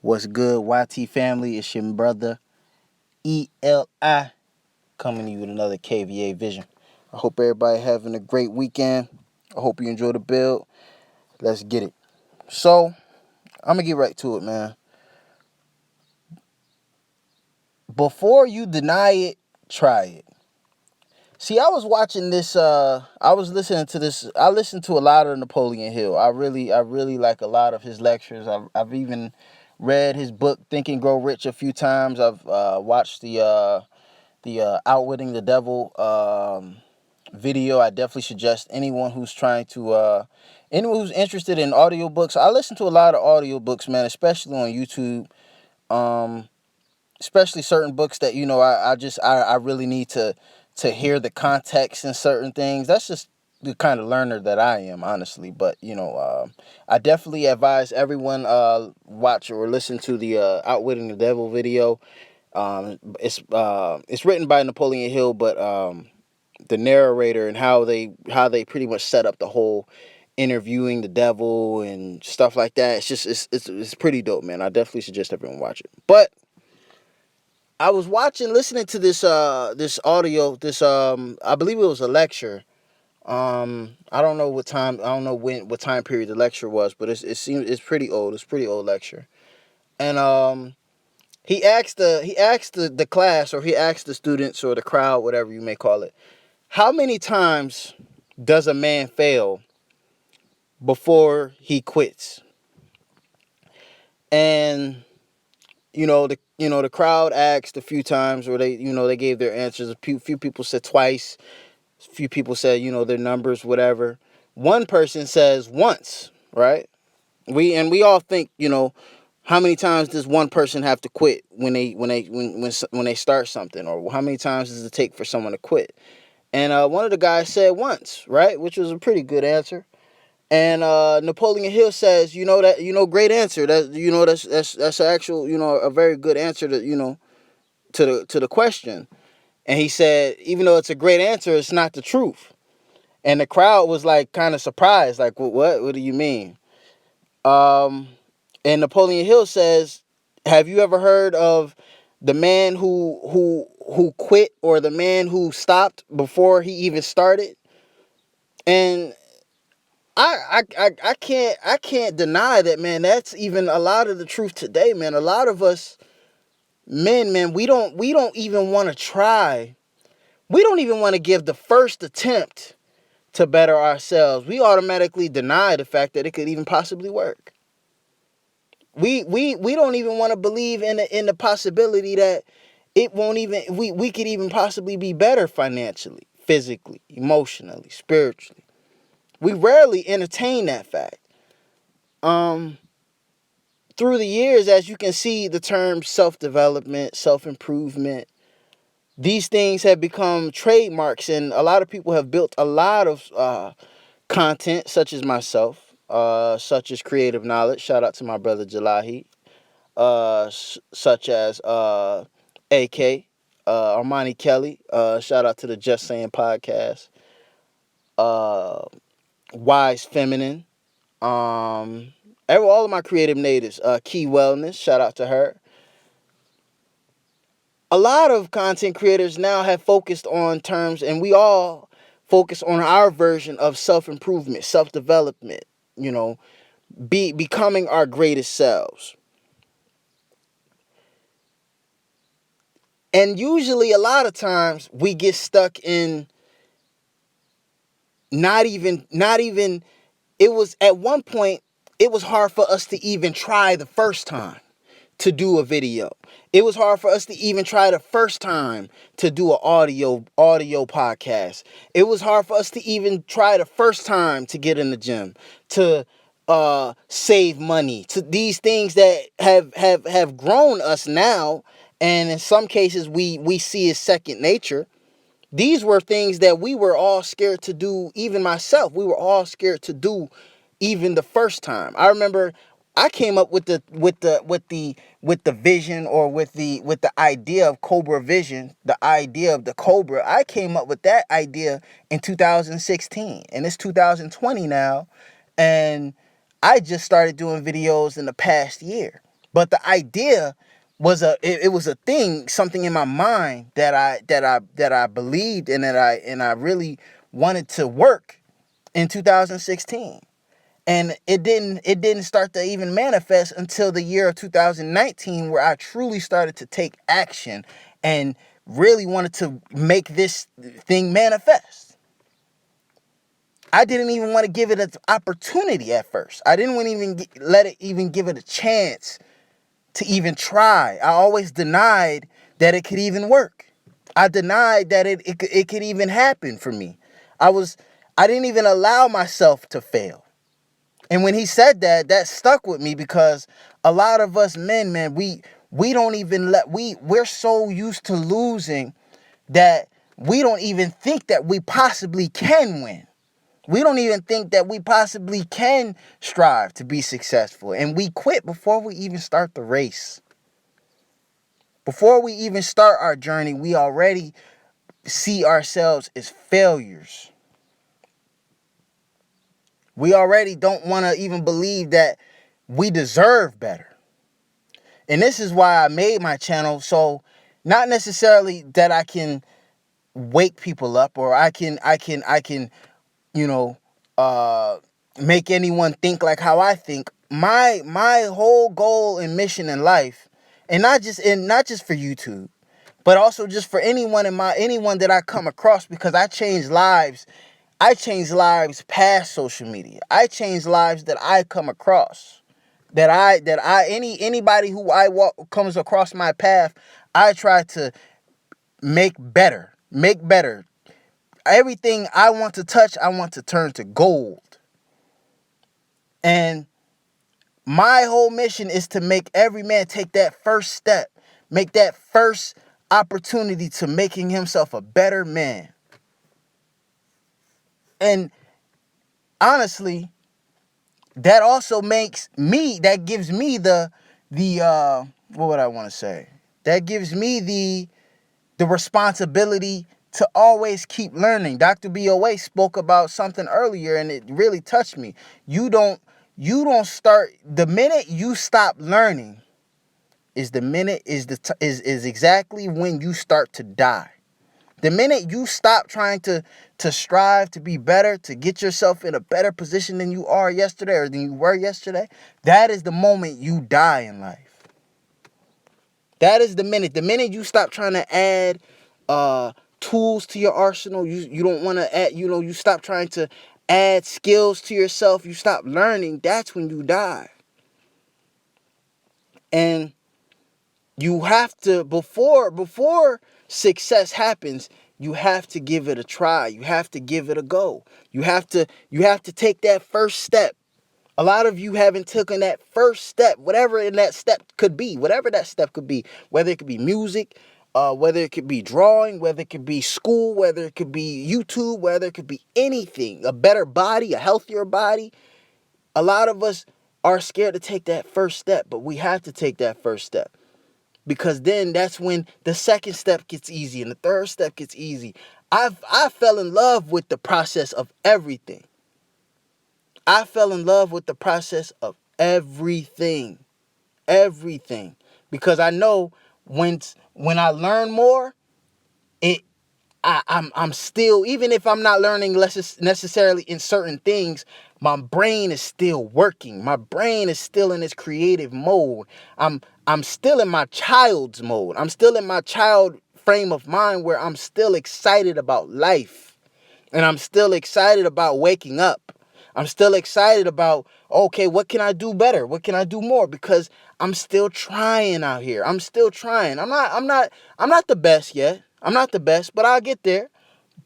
What's good, YT family? It's your brother ELI coming to you with another KVA Vision. I hope everybody having a great weekend. I hope you enjoy the build. Let's get it. So, I'm going to get right to it, man. Before you deny it, try it. See, I was watching this, I was listening to this, I listened to a lot of Napoleon Hill. I really like a lot of his lectures. I've even read his book, Think and Grow Rich, a few times. I've watched the Outwitting the Devil video. I definitely suggest anyone who's anyone who's interested in audiobooks. I listen to a lot of audiobooks, man, especially on YouTube. Especially certain books that, I really need to hear the context in certain things. That's just the kind of learner that I am, honestly. But, I definitely advise everyone watch or listen to the Outwitting the Devil video. It's written by Napoleon Hill, but the narrator and how they pretty much set up the whole interviewing the devil and stuff like that. It's pretty dope, man. I definitely suggest everyone watch it. But I was listening to this audio, I believe it was a lecture. I don't know what time period the lecture was, but it's pretty old. It's a pretty old lecture. And he asked the class, or he asked the students or the crowd, whatever you may call it, how many times does a man fail before he quits? And the crowd asked a few times, or they gave their answers. A few people said twice. A few people said their numbers, whatever. One person says once, right? We all think, how many times does one person have to quit when they start something, or how many times does it take for someone to quit? And one of the guys said once, right, which was a pretty good answer. And Napoleon Hill says, great answer. That's actual, a very good answer to the question. And he said, even though it's a great answer, it's not the truth. And the crowd was like kind of surprised, like, what do you mean? And Napoleon Hill says, have you ever heard of the man who quit, or the man who stopped before he even started? And I can't deny that, man. That's even a lot of the truth today, man. A lot of us men, man, we don't even want to try. We don't even want to give the first attempt to better ourselves. We automatically deny the fact that it could even possibly work. We don't even want to believe in the possibility that it won't even we could even possibly be better financially, physically, emotionally, spiritually. We rarely entertain that fact. Through the years, as you can see, the terms self-development, self-improvement, these things have become trademarks, and a lot of people have built a lot of content, such as myself, such as Creative Knowledge. Shout out to my brother Jalahi. Such as AK, Armani Kelly. Shout out to the Just Saying podcast. Wise Feminine. All of my creative natives. Key Wellness. Shout out to her. A lot of content creators now have focused on terms, and we all focus on our version of self-improvement, self-development, becoming our greatest selves. And usually a lot of times we get stuck in not even it was at one point, it was hard for us to even try the first time to do a video. It was hard for us to even try the first time to do an audio podcast. It was hard for us to even try the first time to get in the gym, to save money, to these things that have grown us now, and in some cases we see as second nature. These were things that we were all scared to do. Even myself, we were all scared to do even the first time. I remember I came up with the vision, or with the idea of Cobra Vision, the idea of the Cobra. I came up with that idea in 2016, and it's 2020 now, and I just started doing videos in the past year. But the idea was it was a thing, something in my mind that I believed and that I really wanted to work in 2016. And it didn't start to even manifest until the year of 2019, where I truly started to take action and really wanted to make this thing manifest. I didn't even want to give it an opportunity at first. I didn't want to even let it even give it a chance to even try. I always denied that it could even work. I denied that it could even happen for me. I didn't even allow myself to fail. And when he said that, that stuck with me, because a lot of us men, man, we don't even we're so used to losing that we don't even think that we possibly can win. We don't even think that we possibly can strive to be successful. And we quit before we even start the race. Before we even start our journey, we already see ourselves as failures. We already don't want to even believe that we deserve better. And this is why I made my channel. So not necessarily that I can wake people up, or I can, you know, uh, make anyone think like how I think. My whole goal and mission in life, and not just for YouTube, but also just for anyone that I come across, because I change lives. I change lives past social media. I change lives that I come across. Anybody who comes across my path, I try to make better. Make better. Everything I want to touch, I want to turn to gold. And my whole mission is to make every man take that first step, make that first opportunity to making himself a better man. And honestly, that also that gives me the what would I want to say? That gives me the responsibility to always keep learning. Dr. BOA spoke about something earlier, and it really touched me. You don't start the minute you stop learning is the minute is exactly when you start to die. The minute you stop trying to strive to be better, to get yourself in a better position than you are yesterday or than you were yesterday, that is the moment you die in life. That is the minute. The minute you stop trying to add tools to your arsenal, you don't want to add, you stop trying to add skills to yourself, you stop learning, that's when you die. And you have to, before success happens, you have to give it a try. You have to give it a go. You have to take that first step. A lot of you haven't taken that first step, whatever that step could be, whether it could be music, whether it could be drawing, whether it could be school, whether it could be YouTube, whether it could be anything, a better body, a healthier body. A lot of us are scared to take that first step, but we have to take that first step. Because then that's when the second step gets easy and the third step gets easy. I fell in love with the process of everything. I fell in love with the process of everything. Everything. Because I know when I learn more, it I'm still, even if I'm not learning less necessarily in certain things, my brain is still working. My brain is still in its creative mode. I'm still in my child's mode. I'm still in my child frame of mind, where I'm still excited about life. And I'm still excited about waking up. I'm still excited about, okay, what can I do better? What can I do more? Because I'm still trying out here. I'm still trying. I'm not the best yet. I'm not the best, but I'll get there.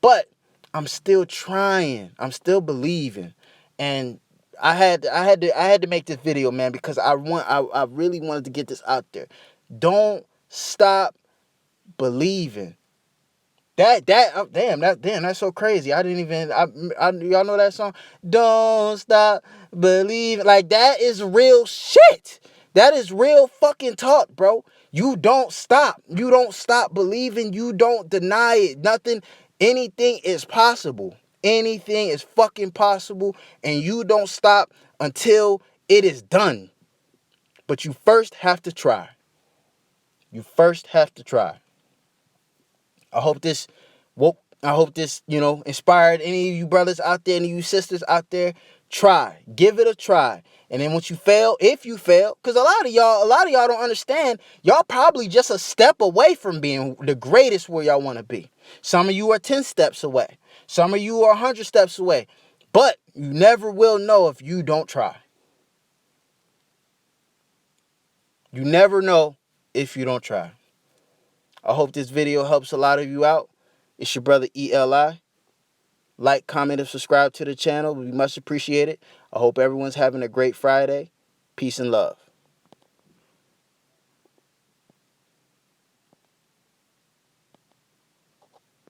But I'm still trying. I'm still believing. And I had to make this video, man, because I really wanted to get this out there. Don't stop believing. That's so crazy. I didn't even y'all know that song? Don't stop believing. Like, that is real shit. That is real fucking talk, bro. You don't stop. You don't stop believing. You don't deny it. Anything is possible. Anything is fucking possible, and you don't stop until it is done. But you first have to try. You first have to try. I hope this inspired any of you brothers out there, any of you sisters out there. Try. Give it a try. And then once you fail, if you fail, because a lot of y'all don't understand, y'all probably just a step away from being the greatest where y'all want to be. Some of you are 10 steps away. Some of you are 100 steps away. But you never will know if you don't try. You never know if you don't try. I hope this video helps a lot of you out. It's your brother Eli. Like, comment, and subscribe to the channel. We much appreciate it. I hope everyone's having a great Friday. Peace and love.